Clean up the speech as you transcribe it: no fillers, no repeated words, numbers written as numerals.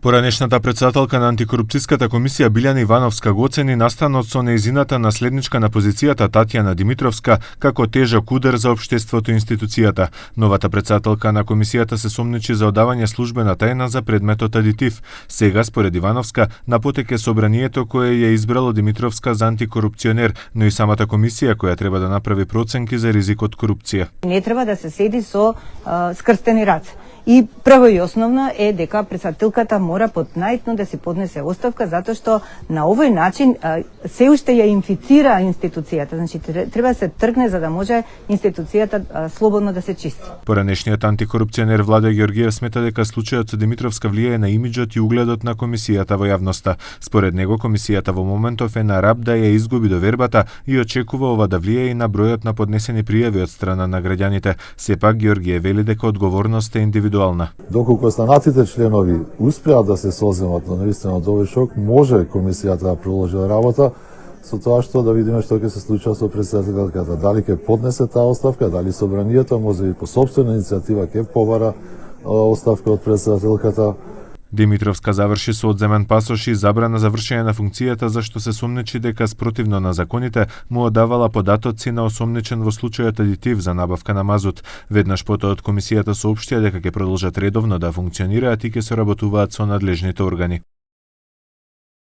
Поранешната претседателка на антикорупцијската комисија Билјана Ивановска го оцени настанот со нејзината наследничка на позицијата Татјана Димитровска како тежок удар за општеството и институцијата. Новата претседателка на комисијата се сомничи за одавање службена тајна за предметот адитив. Сега, според Ивановска, на потек е собранието кое ја избрало Димитровска за антикорупционер, но и самата комисија која треба да направи проценки за ризикот корупција. Не треба да се седи со скрстени раце. И прво и основно е дека претседателката мора поднајдно да се поднесе оставка, затоа што на овој начин се уште ја инфицира институцијата. Значи треба да се тргне за да може институцијата слободно да се чисти. Поранешниот антикорупционер Владо Ѓоргиев смета дека случајот со Димитровска влијае на имиџот и угледот на комисијата во јавноста. Според него комисијата во моментов е на раб да ја изгуби довербата и очекува ова да влијае и на бројот на поднесени пријави од страна на граѓаните. Сепак Ѓоргиев вели дека одговорноста е индивидуална. Доколку останатите членови успеат да се соземат на наистина од овој шок, може комисијата да продолжи работа со тоа што да видиме што ќе се случи со претседателката. Дали ќе поднесе таа оставка, дали собранието може и по сопствена иницијатива ќе побара оставка од претседателката. Димитровска заврши со одземен пасош и забрана за вршење на функцијата за што се сомничи дека спротивно на законите му одавала податоци на осомничен во случајот адитив за набавка на мазут. Веднаш потоа од комисијата соопштија дека ќе продолжат редовно да функционираат и ќе соработуваат со надлежните органи.